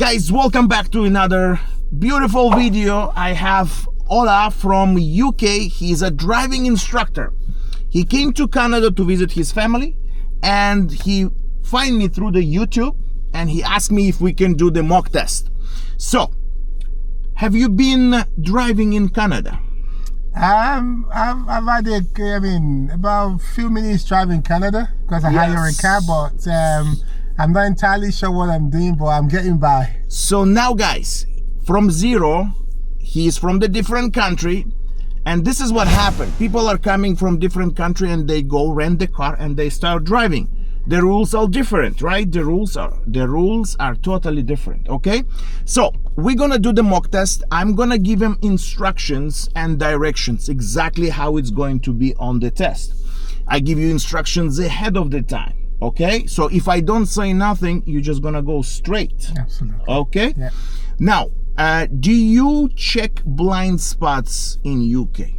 Guys, welcome back to another beautiful video. I have Ola from UK. He's a driving instructor. He came to Canada to visit his family, and he found me through the YouTube, and he asked me if we can do the mock test. So, have you been driving in Canada? I've had about a few minutes driving Canada because I hire a car, but I'm not entirely sure what I'm doing, but I'm getting by. So now, guys, from zero, he's from the different country, and this is what happened. People are coming from different country and they go rent the car and they start driving. The rules are different, right? The rules are totally different, okay? So we're gonna do the mock test. I'm gonna give him instructions and directions, exactly how it's going to be on the test. I give you instructions ahead of the time, okay? So if I don't say nothing, you're just gonna go straight. Absolutely. Okay? Yeah. Now, do you check blind spots in UK?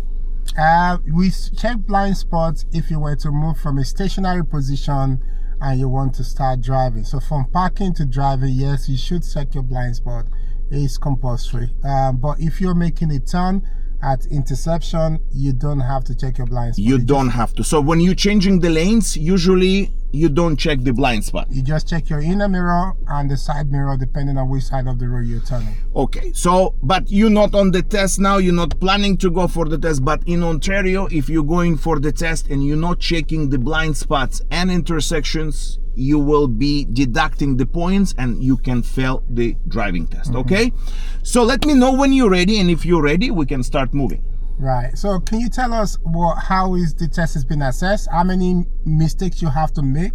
We check blind spots if you were to move from a stationary position and you want to start driving. So from parking to driving, yes, you should check your blind spot. It's compulsory. But if you're making a turn at interception, you don't have to check your blind spot. You don't have to. So when you're changing the lanes, usually you don't check the blind spot. You just check your inner mirror and the side mirror, depending on which side of the road you're turning. Okay, so, but you're not on the test now, you're not planning to go for the test, but in Ontario, if you're going for the test and you're not checking the blind spots and intersections, you will be deducting the points and you can fail the driving test, okay? So let me know when you're ready, and if you're ready, we can start moving. Right. So can you tell us how is the test has been assessed? How many mistakes you have to make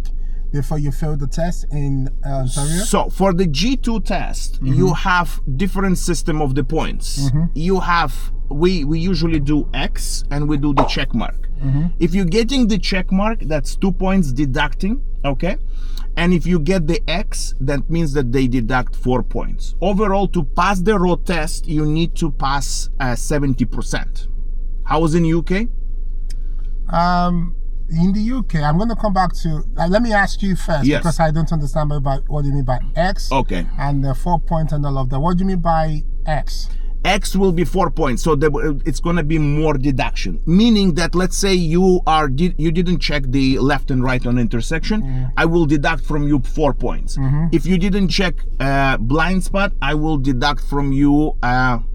before you fail the test in Ontario? So for the G2 test, you have different system of the points. You have, we usually do X and we do the check mark. If you're getting the check mark, that's 2 points deducting, okay? And if you get the X, that means that they deduct 4 points. Overall, to pass the road test, you need to pass 70%. How was in UK? In the UK, I'm going to come back to, let me ask you first, because I don't understand about what you mean by X. Okay. And the 4 points and all of that. What do you mean by X? X will be 4 points, so it's going to be more deduction, meaning that let's say you didn't check the left and right on intersection, I will deduct from you 4 points. If you didn't check blind spot, I will deduct from you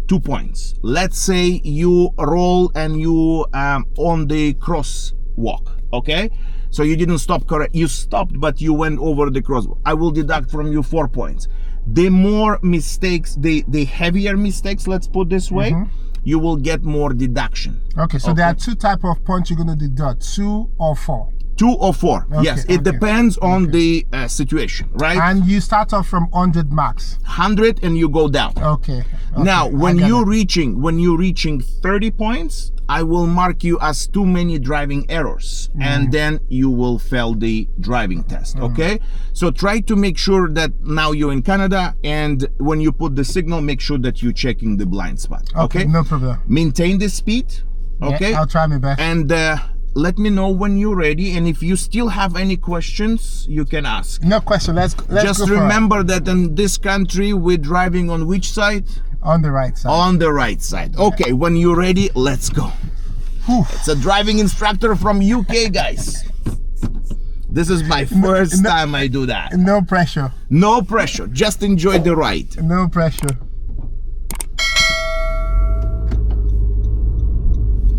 2 points. Let's say you roll and you on the crosswalk, okay? So you didn't stop correct, you stopped but you went over the crosswalk, I will deduct from you 4 points. The more mistakes, the heavier mistakes, let's put this way, you will get more deduction. Okay, so there are two types of points you're going to deduct, 2 or 4. 2 or 4, yes. It depends on the situation, right? And you start off from 100 marks. 100 and you go down. Okay. Now, when you're reaching 30 points, I will mark you as too many driving errors, and then you will fail the driving test, okay? So try to make sure that now you're in Canada, and when you put the signal, make sure that you're checking the blind spot, okay? No problem. Maintain the speed, okay? Yeah, I'll try my best. And let me know when you're ready, and if you still have any questions, you can ask. No question, let's just remember that in this country, we're driving on which side? On the right side. On the right side. Okay, when you're ready, let's go. It's a driving instructor from UK, guys. This is my first time I do that. No pressure. No pressure, just enjoy the ride. No pressure.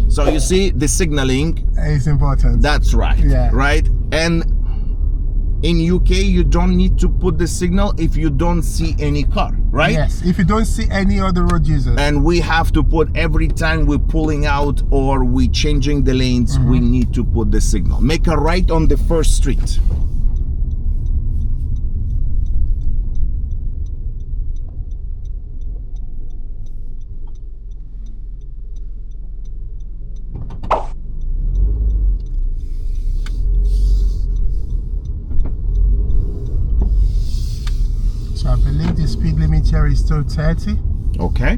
So you see, the signaling is important. That's right. Yeah. Right? And in UK, you don't need to put the signal if you don't see any car, right? Yes, if you don't see any other road users. And we have to put, every time we're pulling out or we're changing the lanes, we need to put the signal. Make a right on the first street. So I believe the speed limit here is still 30. Okay.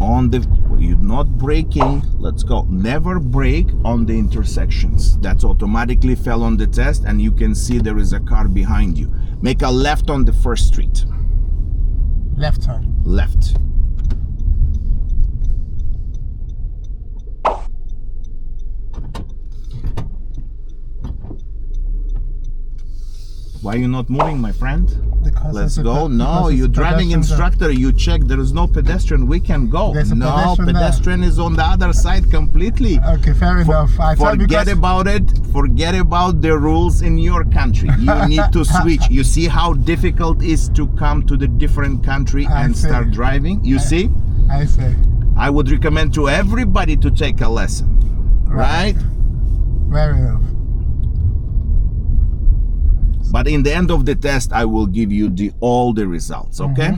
on the, you're not braking. Let's go. Never brake on the intersections. That's automatically fell on the test, and you can see there is a car behind you. Make a left on the first street. Left turn. Left. Why are you not moving, my friend? Because let's go. No, you're driving instructor. You check. There is no pedestrian. We can go. No, pedestrian is on the other side completely. Okay, fair enough. Forget about it. Forget about the rules in your country. You need to switch. You see how difficult it is to come to the different country and start driving? You see? I see. I would recommend to everybody to take a lesson. Right? Fair enough. But in the end of the test, I will give you all the results, okay?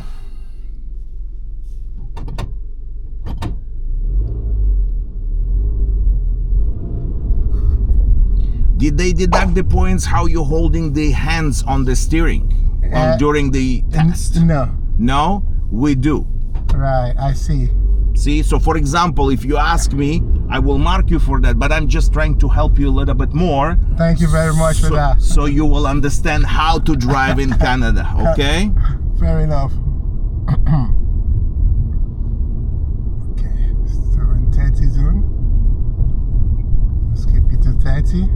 Did they deduct the points how you're holding the hands on the steering during the test? No. No? We do. Right, I see. See, so for example, if you ask me, I will mark you for that, but I'm just trying to help you a little bit more. Thank you very much for that. So you will understand how to drive in Canada, okay? Fair enough. Okay, still in 30 zone. Let's keep it to 30.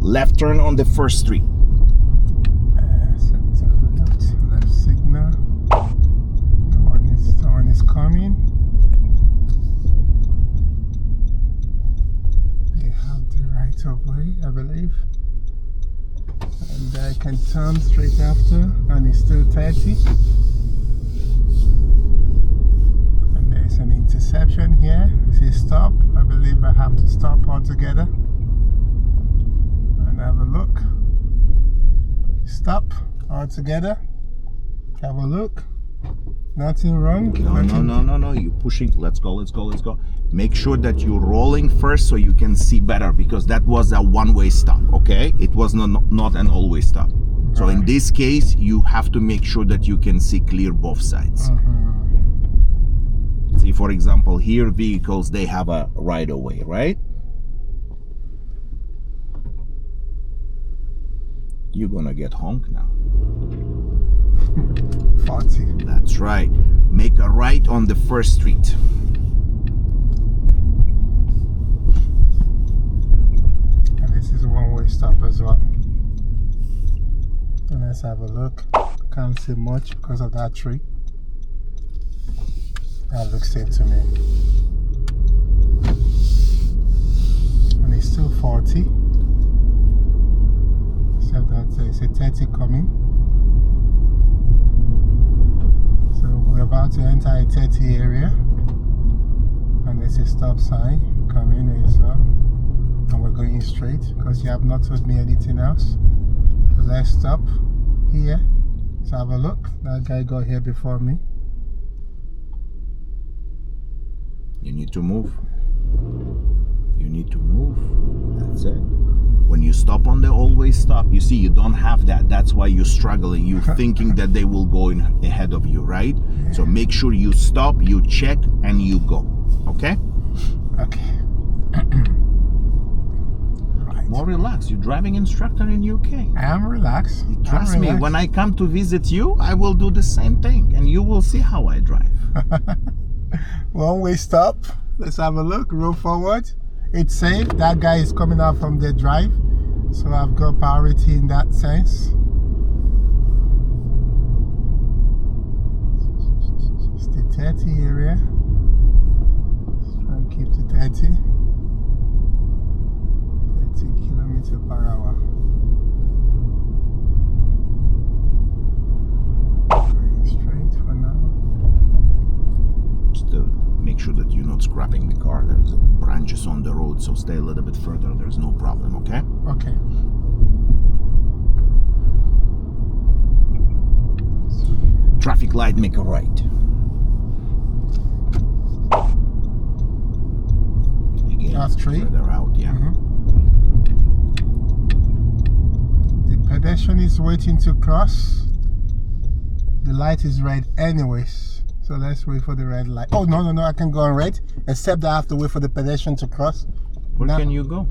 Left turn on the first street. Left signal. Someone is coming. They have the right of way, I believe. And I can turn straight after, and it's still 30. And there's an interception here. It says stop. I believe I have to stop altogether. Have a look. Stop altogether. Have a look. Nothing wrong. No. You're pushing. Let's go. Make sure that you're rolling first so you can see better, because that was a one-way stop, okay? It was not an all-way stop. So in this case, you have to make sure that you can see clear both sides. See, for example, here vehicles, they have a right-of-way, right? You're gonna get honked now. 40. That's right. Make a right on the first street. And this is a one-way stop as well. And let's have a look. Can't see much because of that tree. That looks safe to me. And it's still 40. So that's it's a 30 coming. So we're about to enter a 30 area, and there's a stop sign coming as well, and we're going straight because you have not told me anything else. So let's stop here. Let's have a look. That guy got here before me. You need to move. You need to move. That's it. When you stop on the always stop, you see, you don't have that. That's why you're struggling. You're thinking that they will go in ahead of you, right? Yeah. So make sure you stop, you check, and you go. Okay? Okay. Right. More relaxed. You're driving instructor in UK. I am relaxed. Trust me, when I come to visit you, I will do the same thing, and you will see how I drive. One-way stop. Let's have a look. Roll forward. It's safe. That guy is coming out from the drive, so I've got priority in that sense. It's the 30 area. Let's try and keep to 30. 30 kilometers per hour. Going straight for now. Still make sure that you're not scrapping the car. There's branches on the road, so stay a little bit further. There's no problem, okay? Okay. Traffic light, make a right. Again, that's straight. Further out, yeah. Pedestrian is waiting to cross. The light is red anyways, so let's wait for the red light. Oh, no, I can go on red, except I have to wait for the pedestrian to cross. Where can you go?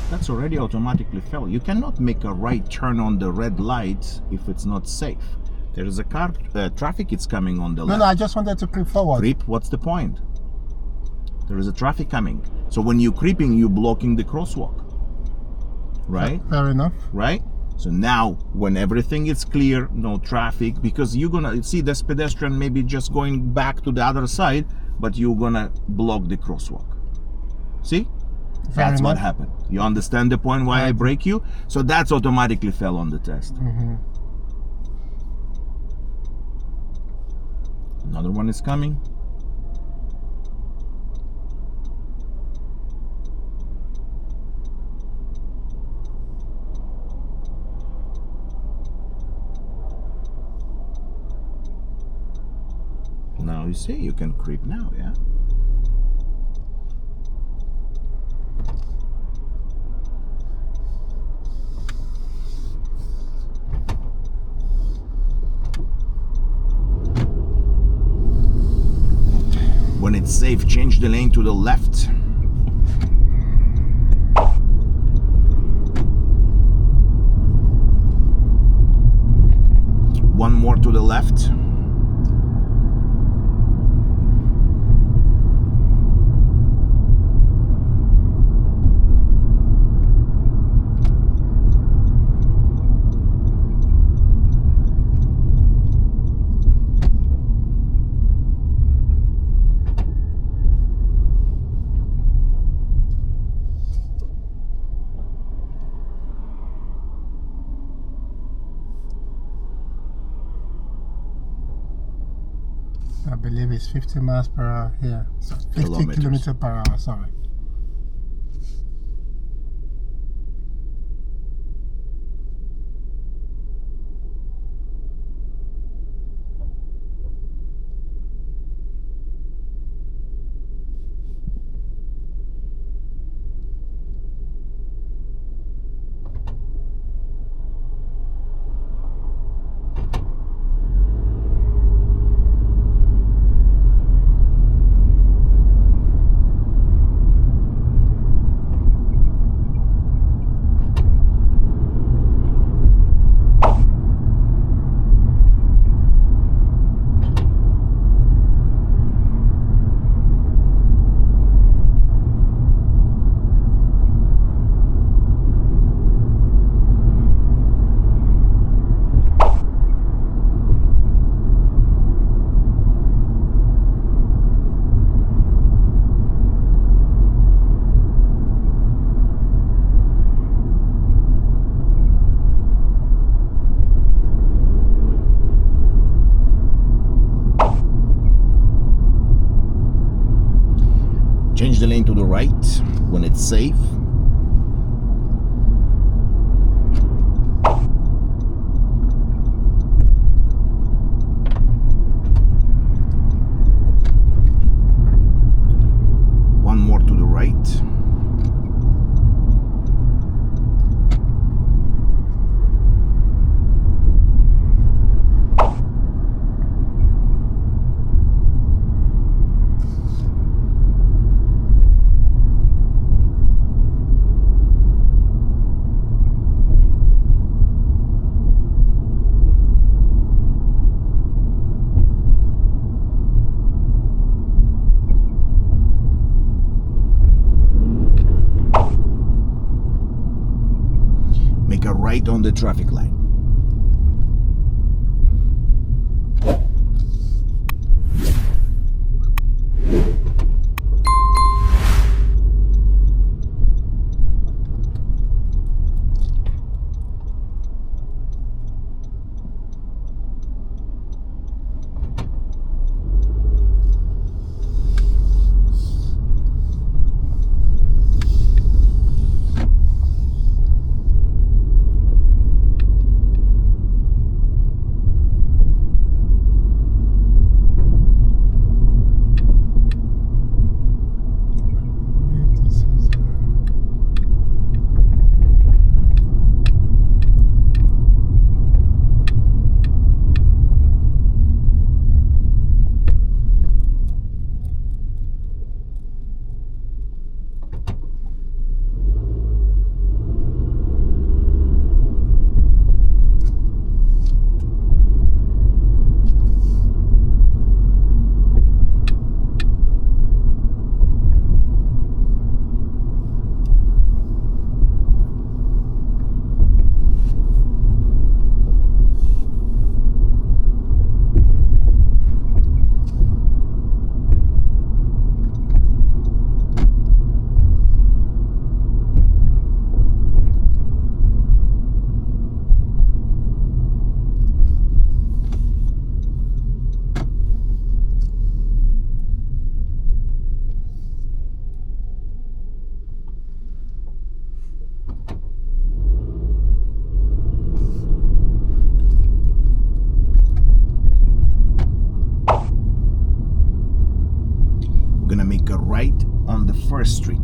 That's already automatically fell. You cannot make a right turn on the red light if it's not safe. There is a car, traffic is coming on the left. No, I just wanted to creep forward. Creep? What's the point? There is a traffic coming. So when you're creeping, you're blocking the crosswalk. Right? Fair enough. Right? So now, when everything is clear, no traffic, because you're gonna see this pedestrian maybe just going back to the other side, but you're gonna block the crosswalk. See? That's what happened. You understand the point why I break you? So that's automatically fell on the test. Another one is coming. Now you see, you can creep now, yeah? When it's safe, change the lane to the left. One more to the left. I believe it's 50 miles per hour here. So 50 kilometers per hour, sorry. Change the lane to the right when it's safe. One more to the right. Make a right on the traffic light. Gonna make a right on the first street.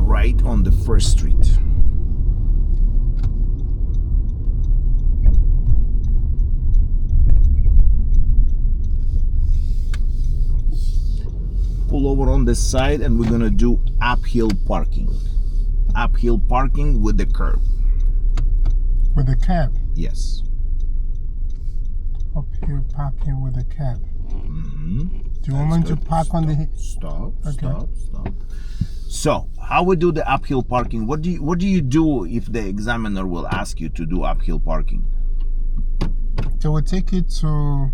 Right on the first street. Pull over on this side and we're gonna do uphill parking. Uphill parking with the curb. With the cab? Yes. Uphill parking with the cab. Mm-hmm. Do you want me to park on the... Stop, okay. Stop. So, how we do the uphill parking? What do you do if the examiner will ask you to do uphill parking? They will take you to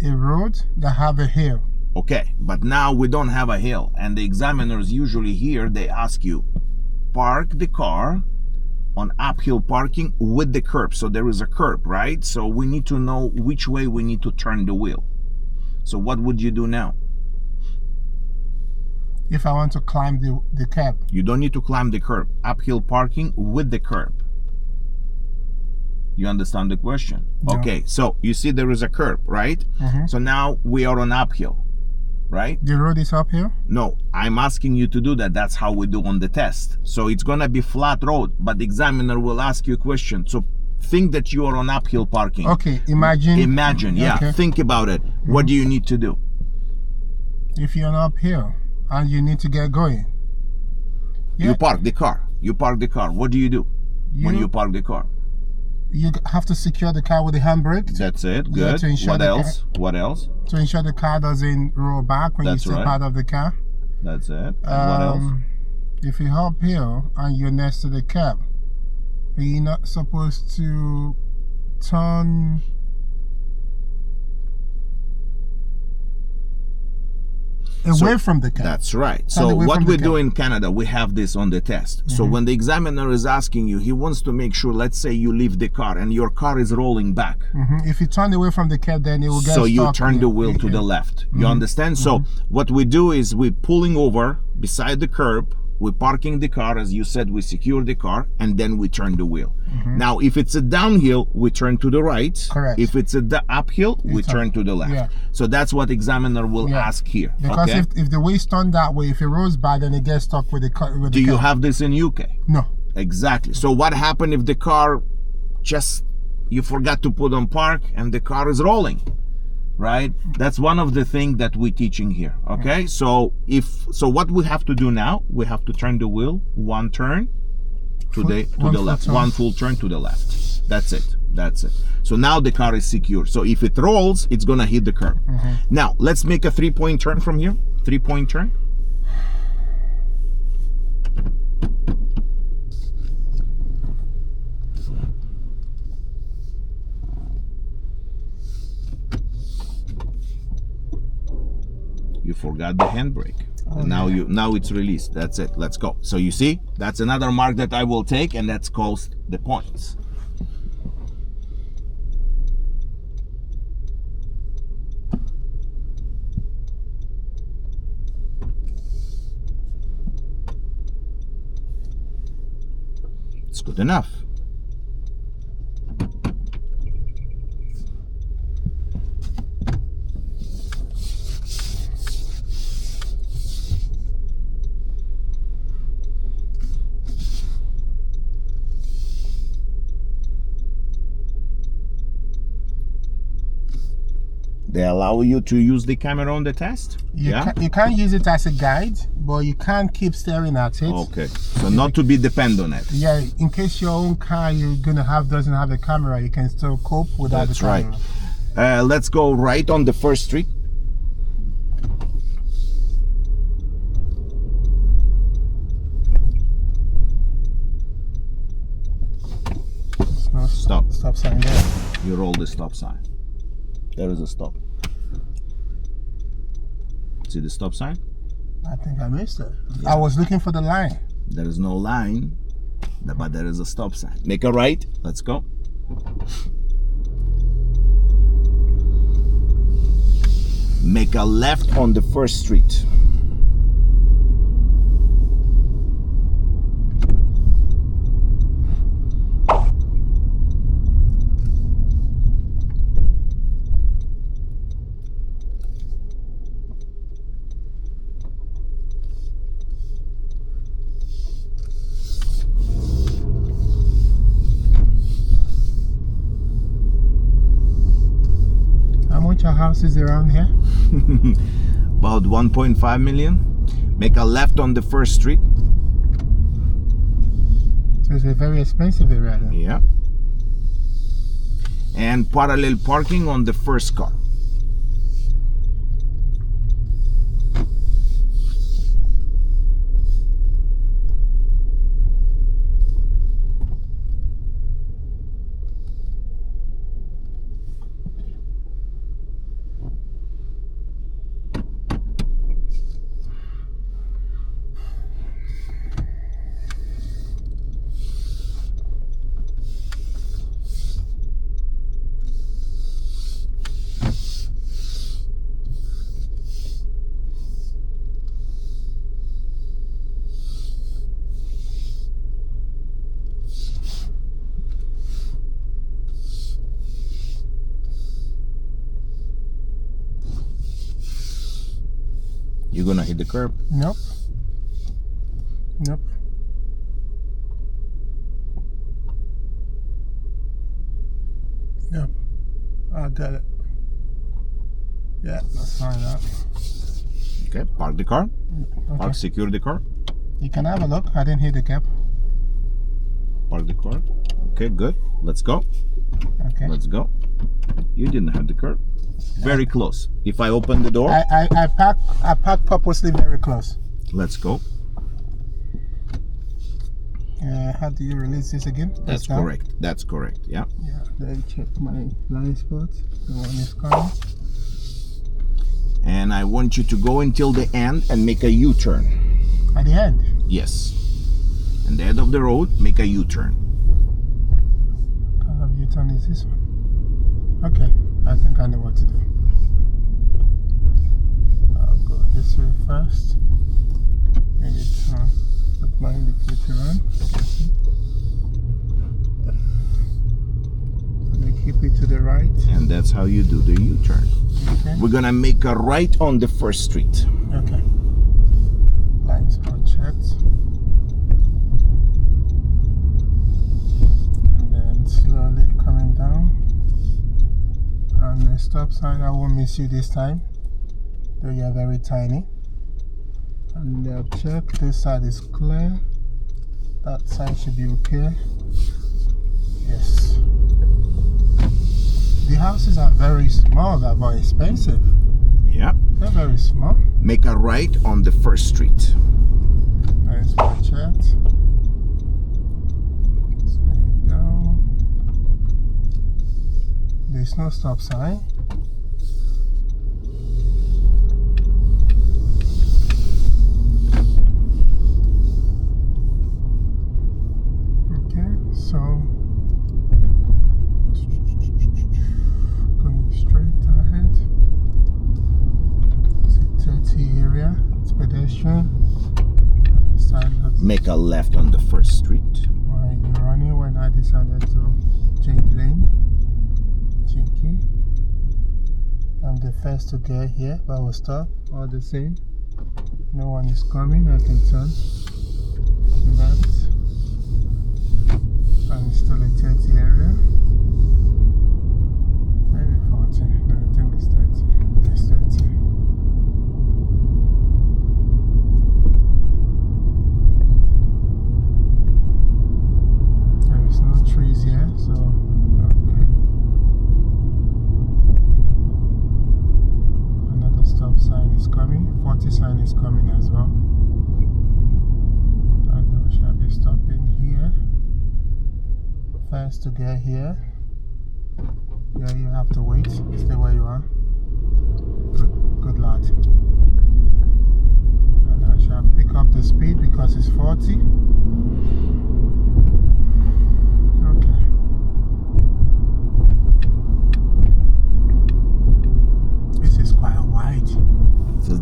a road that have a hill. Okay, but now we don't have a hill, and the examiners usually here they ask you park the car on uphill parking with the curb. So there is a curb, right? So we need to know which way we need to turn the wheel. So what would you do now? If I want to climb the curb. You don't need to climb the curb. Uphill parking with the curb. You understand the question? No. Okay, so you see there is a curb, right? Mm-hmm. So now we are on uphill, right? The road is uphill? No, I'm asking you to do that. That's how we do on the test. So it's gonna be flat road, but the examiner will ask you a question. So think that you are on uphill parking. Okay, imagine. Imagine, yeah. Okay. Think about it. Mm-hmm. What do you need to do? If you're on uphill and you need to get going. Yeah. You park the car. You park the car. What do you do when you park the car? You have to secure the car with the handbrake. That's it. Good. To ensure What else? What else? To ensure the car doesn't roll back when you step out of the car. That's it. And what else? If you're uphill and you're next to the curb, you're not supposed to turn away from the curb. That's right. So what we do in Canada, we have this on the test. Mm-hmm. So when the examiner is asking you, he wants to make sure, let's say you leave the car and your car is rolling back. Mm-hmm. If you turn away from the curb, then it will get so stuck. You turn the wheel to the left. You understand? Mm-hmm. So what we do is we're pulling over beside the curb, we're parking the car, as you said, we secure the car, and then we turn the wheel. Mm-hmm. Now, if it's a downhill, we turn to the right. Correct. If it's a uphill, we turn to the left. Yeah. So that's what examiner will ask here. Because if the wheel's turned that way, if it rolls back, then it gets stuck with the car. Do you have this in UK? No. Exactly. So what happened if the car you forgot to put on park and the car is rolling? Right? That's one of the things that we're teaching here. Okay? So what we have to do now, we have to turn the wheel, one turn to the left. One full turn to the left. That's it. So now the car is secure. So if it rolls, it's gonna hit the curb. Mm-hmm. Now let's make a 3-point turn from here. 3-point turn. You forgot the handbrake. And now it's released. That's it. Let's go. So you see, that's another mark that I will take, and that's called the points. It's good enough. They allow you to use the camera on the test? You can't use it as a guide, but you can't keep staring at it. Okay, so not to be dependent on it. Yeah, in case your own car doesn't have a camera, you can still cope without the camera. That's right. Let's go right on the first street. Stop sign there. You roll the stop sign. There is a stop. See the stop sign? I think I missed it. Yeah. I was looking for the line. There is no line, but there is a stop sign. Make a right. Let's go. Make a left on the first street. How much are houses around here? About 1.5 million. Make a left on the first street. So it's a very expensive area then. Yeah. And parallel parking on the first car. You're gonna hit the curb. Nope. Nope. Nope. I got it. Yeah, let's find out. Okay, park the car. Okay. Park, secure the car. You can have a look. I didn't hit the cap. Park the car. Okay, good. Let's go. Okay. Let's go. You didn't have the curb. Very close. If I open the door, I park purposely very close. let's go. How do you release this again? That's down? correct. That's correct. Yeah. Yeah. Then check my blind spot. The one is coming. And I want you to go until the end and make a U-turn. At the end. Yes. And the end of the road, make a U-turn. What kind of U-turn is this one? Okay. I think I know what to do. I'll go this way first. Maybe put my indicator on. And I keep it to the right. And that's how you do the U-turn. Okay. We're gonna make a right on the first street. Okay. Blind spot checked. And then slowly coming down. And the stop sign, I won't miss you this time, though you are very tiny. And I'll check, this side is clear. That side should be okay. Yes. The houses are very small, they're very expensive. Yeah. They're very small. Make a right on the first street. Blind spot checked. Slowing down. There's no stop sign. Okay, so going straight ahead. It's a 30 area. It's pedestrian. The side that's Make a left on the first street. why you're running when I decided to change lane. Cheeky. I'm the first to get here, but I will stop all the same. No one is coming, I can turn left. And it's still a 30 area. Maybe 40. No, I think it's 30. It's 30. There is no trees here, so okay. Another stop sign is coming. 40 sign is coming as well. And I shall be stopping here. First to get here. Yeah, you have to wait. Stay where you are. Good lad.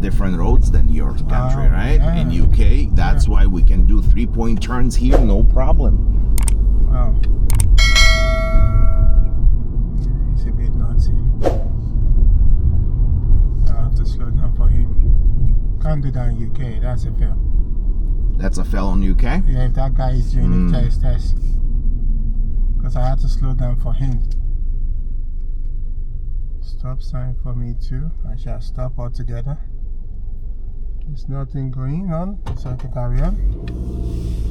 different roads than your country, right? yeah. In UK, that's why we can do 3-point turns here, no problem. Wow. He's a bit naughty. I have to slow down for him. Can't do that in UK, that's a fail. That's a fail on UK? Yeah, if that guy is doing a test. Because I had to slow down for him. Stop sign for me too. I shall stop altogether. There's nothing going on, so I can carry on.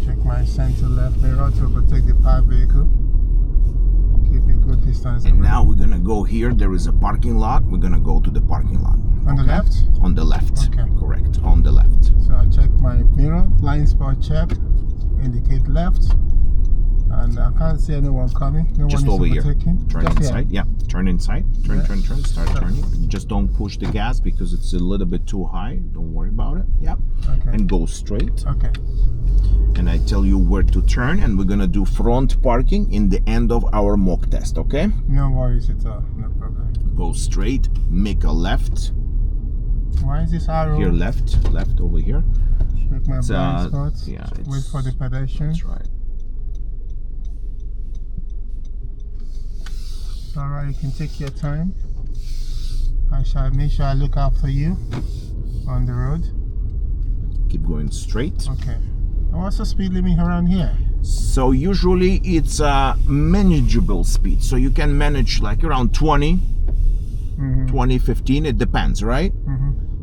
Check my center left mirror to overtake the parked vehicle. Keep a good distance And away. now we're gonna go here. There is a parking lot. We're gonna go to the parking lot. On the left? On the left. Okay. Correct. On the left. So I check my mirror, blind spot check, indicate left. And I can't see anyone coming. No Just one over is here. overtaking. Turn Just inside. here. Yeah. Turn inside. Turn, Yeah. turn. Start turning. Just don't push the gas because it's a little bit too high. Don't worry about it. Yeah. Okay. And go straight. Okay. And I tell you where to turn, and we're gonna do front parking in the end of our mock test, okay? No worries at all. No problem. Go straight, make a left. Why is this arrow? Here, left over here. Check my It's, blind spots. yeah, Wait it's- for the pedestrian. That's right. Alright, you can take your time. I shall make sure I look out for you on the road. Keep going straight. Okay. And what's the speed limit around here? So usually it's a manageable speed. So you can manage like around 20, 20, 15, it depends, right?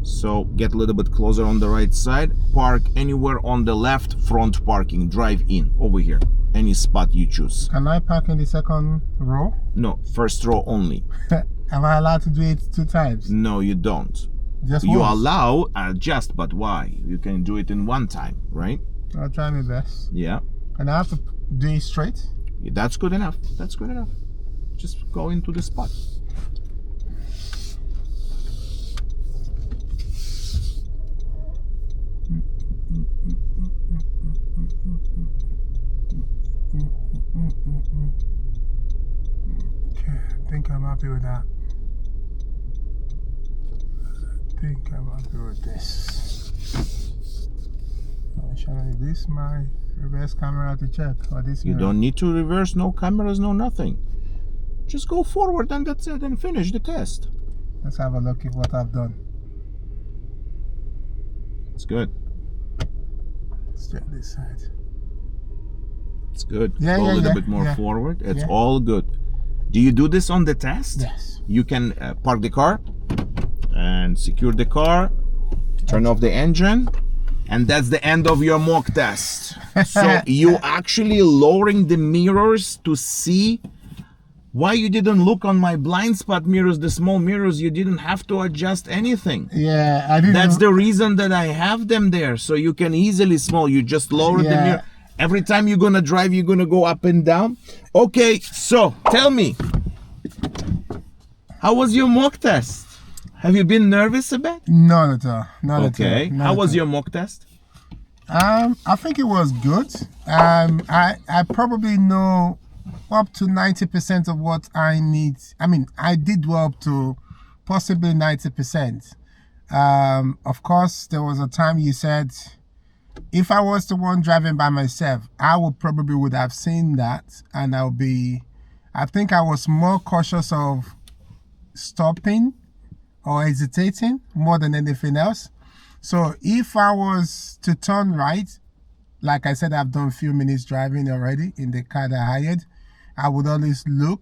So get a little bit closer on the right side. Park anywhere on the left, front parking, drive in, over here. Any spot you choose. Can I park in the second row? No, first row only. Am I allowed to do it 2 times? No, you don't. Just You once? allow just, but why? You can do it in one time, right? I'll try my best. Yeah. And I have to do it straight? That's good enough. That's good enough. Just go into the spot. Okay, I think I'm happy with that. I think I'm happy with this. Shall I use my reverse camera to check? Or this You mirror? don't need to reverse, no cameras, no nothing. Just go forward and that's it, and finish the test. Let's have a look at what I've done. It's good. Let's check this side. It's good. Yeah, go yeah, a little yeah, bit more yeah. forward. It's Yeah. all good. Do you do this on the test? Yes. You can park the car and secure the car, turn off the engine, and that's the end of your mock test. So you actually lowering the mirrors to see. Why you didn't look on my blind spot mirrors, the small mirrors? You didn't have to adjust anything. Yeah, I didn't. That's the reason that I have them there, so you can easily small. You just lower the Yeah. mirror. Every time you're gonna drive, you're gonna go up and down. Okay, so tell me, how was your mock test? Have you been nervous a bit? Not at all. Not Okay. at all. Not How at was all. your mock test? I think it was good. I probably know up to 90% of what I need. I mean, I did well up to possibly 90%. Of course, there was a time you said, if I was the one driving by myself, I would have seen that, and I think I was more cautious of stopping or hesitating more than anything else. So if I was to turn right, like I said, I've done a few minutes driving already in the car that I hired, I would always look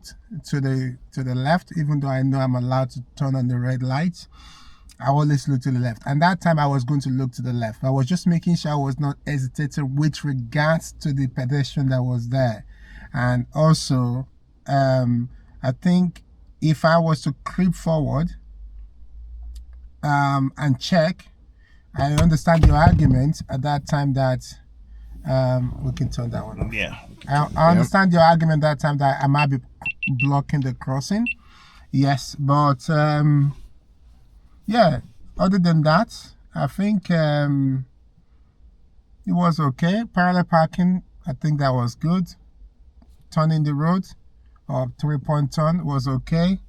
to the left, even though I know I'm allowed to turn on the red lights. I always look to the left. And that time I was going to look to the left. I was just making sure I was not hesitating with regards to the pedestrian that was there. And also, I think if I was to creep forward and check, I understand your argument at that time that we can turn that one off. Yeah. I understand your argument that time that I might be blocking the crossing. Yes, but yeah, other than that, I think it was okay. Parallel parking, I think that was good. Turning the road, or 3-point turn, was okay.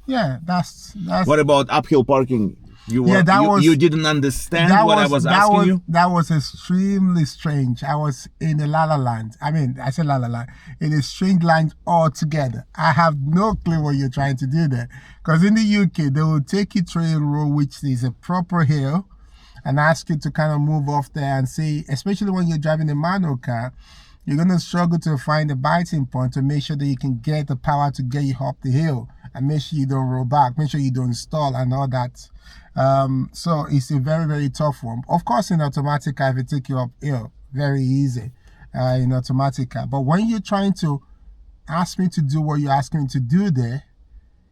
Yeah, that's What about uphill parking? Yeah, you didn't understand what I was asking you? That was extremely strange. I was in a la la land. I mean, I said la la land. In a strange land altogether. I have no clue what you're trying to do there. Because in the UK, they will take you through a road which is a proper hill and ask you to kind of move off there and see, especially when you're driving a manual car, you're going to struggle to find a biting point to make sure that you can get the power to get you up the hill and make sure you don't roll back, make sure you don't stall and all that. So it's a very, very tough one. Of course, in automatic car, if it take you uphill, very easy in automatic car. But when you're trying to ask me to do what you're asking me to do there,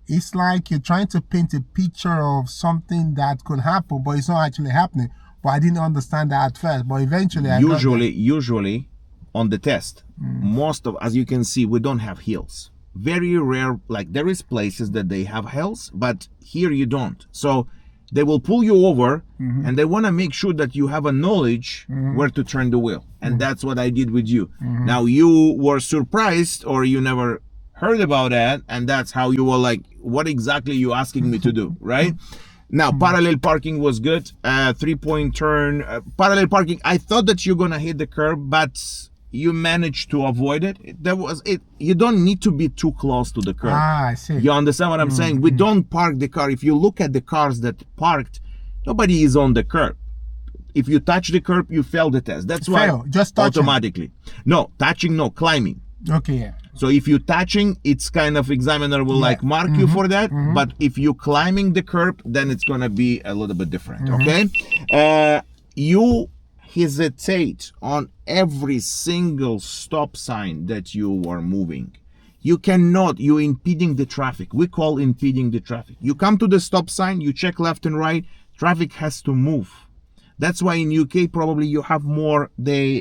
it's like you're trying to paint a picture of something that could happen, but it's not actually happening. But I didn't understand that at first, but eventually I got that. Usually on the test, most of, as you can see, we don't have hills. Very rare, like there is places that they have hills, but here you don't. So they will pull you over and they want to make sure that you have a knowledge where to turn the wheel. And that's what I did with you. Now you were surprised or you never heard about that. And that's how you were like, what exactly are you asking me to do, right? Now, parallel parking was good. 3-point turn. Parallel parking, I thought that you're going to hit the curb, but you managed to avoid it. You don't need to be too close to the curb. I see. You understand what I'm saying? We don't park the car. If you look at the cars that parked, nobody is on the curb. If you touch the curb, you fail the test. That's why just touching. Automatically. No, touching, no, climbing. Okay, yeah. So if you're touching, it's kind of examiner will like mark you for that. But if you're climbing the curb, then it's gonna be a little bit different. Okay. You hesitate on every single stop sign that you are moving. You cannot, you're impeding the traffic. We call impeding the traffic. You come to the stop sign, you check left and right, traffic has to move. That's why in UK probably you have more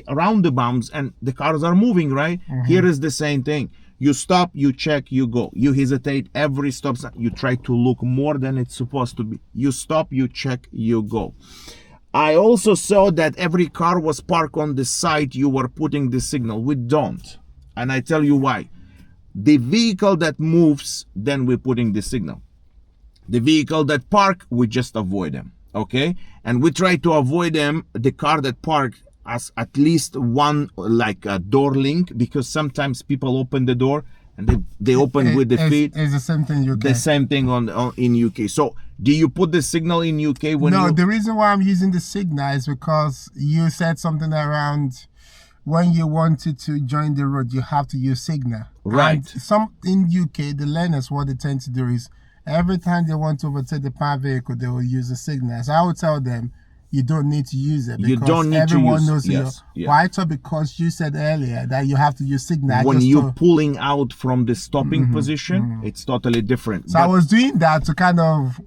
around the bumps and the cars are moving, right? Here is the same thing. You stop, you check, you go. You hesitate every stop sign. You try to look more than it's supposed to be. You stop, you check, you go. I also saw that every car was parked on the side you were putting the signal. We don't. And I tell you why. The vehicle that moves, then we're putting the signal. The vehicle that park, we just avoid them. Okay? And we try to avoid them, the car that parked, as at least one like a door link, because sometimes people open the door and they open with the feet. It's the same thing in UK. The same thing in UK. So do you put the signal in UK when No, the reason why I'm using the signal is because you said something around when you wanted to join the road, you have to use signal. Right. And some in UK, the learners, what they tend to do is every time they want to overtake the power vehicle, they will use a signal. So I would tell them, you don't need to use it. You don't need everyone to knows use it. Why? So because you said earlier that you have to use signal. When you're pulling out from the stopping position, it's totally different. So I was doing that to kind of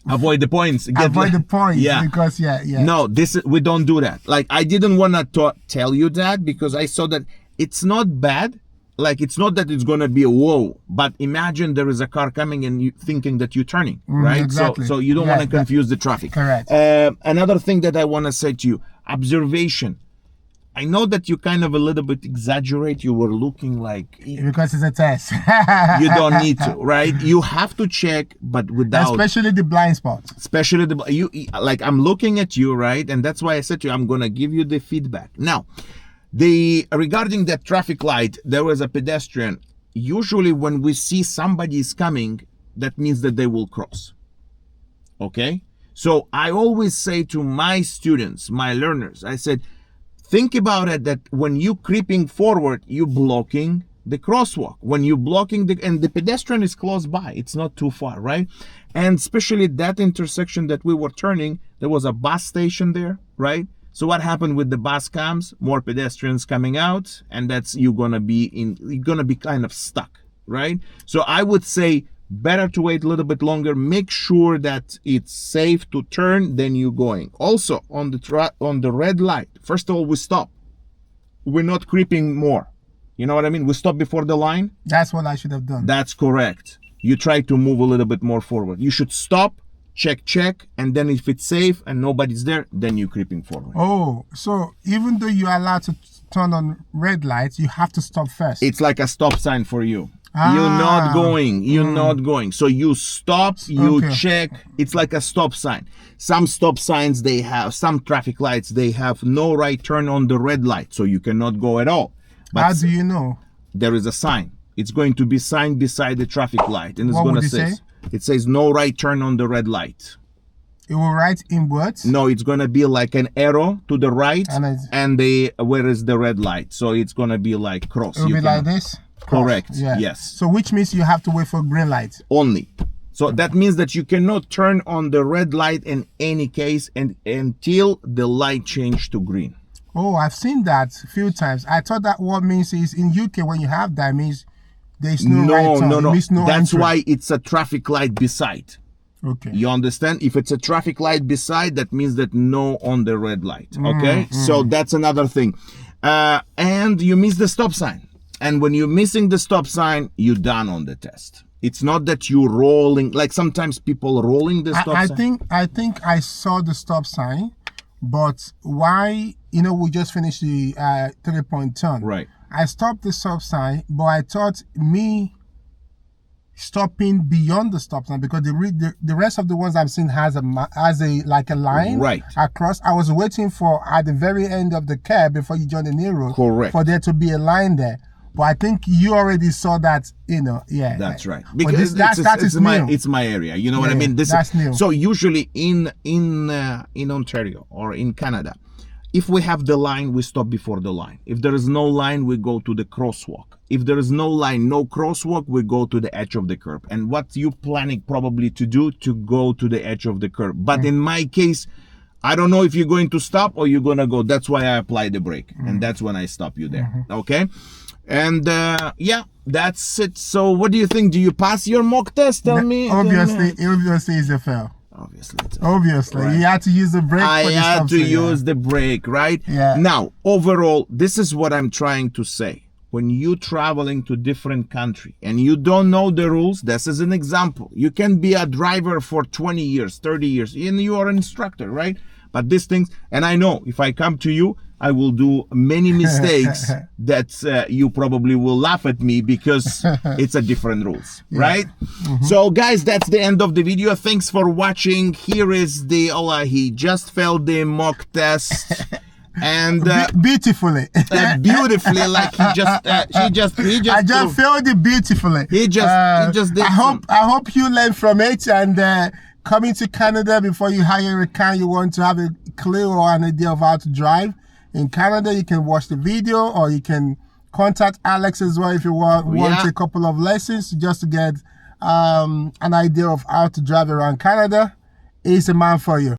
avoid the points. Avoid the points. Yeah. Because No, we don't do that. Like I didn't want to tell you that because I saw that it's not bad. Like it's not that it's gonna be a whoa, but imagine there is a car coming and you thinking that you're turning, right? Exactly. So you don't want to confuse the traffic. Correct. Another thing that I want to say to you, observation. I know that you kind of a little bit exaggerate. You were looking like because it's a test. You don't need to, right? You have to check, but without, especially the blind spots. Especially like I'm looking at you, right? And that's why I said to you, I'm gonna give you the feedback now. Regarding that traffic light, there was a pedestrian. Usually when we see somebody is coming, that means that they will cross. Okay? So I always say to my students, my learners, I said, think about it that when you creeping forward, you blocking the crosswalk. When you blocking and the pedestrian is close by, it's not too far, right? And especially that intersection that we were turning, there was a bus station there, right? So what happened with the bus comes, more pedestrians coming out, and that's you're gonna be kind of stuck, right? So I would say better to wait a little bit longer, make sure that it's safe to turn, then you're going. Also on the red light, first of all, we stop. We're not creeping more. You know what I mean? We stop before the line. That's what I should have done. That's correct. You try to move a little bit more forward. You should stop, check, and then if it's safe and nobody's there, then you're creeping forward. Oh, so even though you're allowed to turn on red lights, you have to stop first. It's like a stop sign for you. You're not going. You're not going. So you stop, you check. It's like a stop sign. Some stop signs, they have, some traffic lights, they have no right turn on the red light. So you cannot go at all. But how do you know? There is a sign. It's going to be signed beside the traffic light. And it's going to say? It says no right turn on the red light. It will write in words? No, it's going to be like an arrow to the right and where is the red light. So it's going to be like cross. It will be like this? Correct. Yes. So which means you have to wait for green light? Only. So that means that you cannot turn on the red light in any case until the light change to green. Oh, I've seen that a few times. I thought that what means is in UK when you have that means there's no right turn. No. No that's why it's a traffic light beside. Okay. You understand? If it's a traffic light beside, that means that no on the red light. Okay. So that's another thing. And you miss the stop sign. And when you're missing the stop sign, you're done on the test. It's not that you're rolling, like sometimes people rolling the stop sign. I think I saw the stop sign, but why, you know, we just finished the 3-point turn. Right. I stopped the stop sign, but I thought me stopping beyond the stop sign, because the rest of the ones I've seen has a like a line across. I was waiting for at the very end of the curb before you join the new road. Correct. For there to be a line there. But I think you already saw that, you know, That's right. Because it's my area. You know what I mean? That's new. So usually in Ontario or in Canada, if we have the line, we stop before the line. If there is no line, we go to the crosswalk. If there is no line, no crosswalk, we go to the edge of the curb. And what you planning probably to do to go to the edge of the curb. But in my case, I don't know if you're going to stop or you're going to go. That's why I apply the brake. And that's when I stop you there. Okay? And yeah, that's it. So what do you think? Do you pass your mock test? Tell me. Obviously it's a fail. Obviously, right. You had to use the brake. I had to use the brake, right? Yeah. Now, overall, this is what I'm trying to say. When you're traveling to different country and you don't know the rules, this is an example. You can be a driver for 20 years, 30 years, and you are an instructor, right? But these things, and I know if I come to you, I will do many mistakes that you probably will laugh at me because it's a different rules, right? So guys, that's the end of the video. Thanks for watching. Here is the he just failed the mock test. And beautifully, like he just I just failed it beautifully. He just did. I hope you learn from it, and coming to Canada before you hire a car, you want to have a clue or an idea of how to drive. In Canada, you can watch the video, or you can contact Alex as well if you want a couple of lessons just to get an idea of how to drive around Canada. He's a man for you.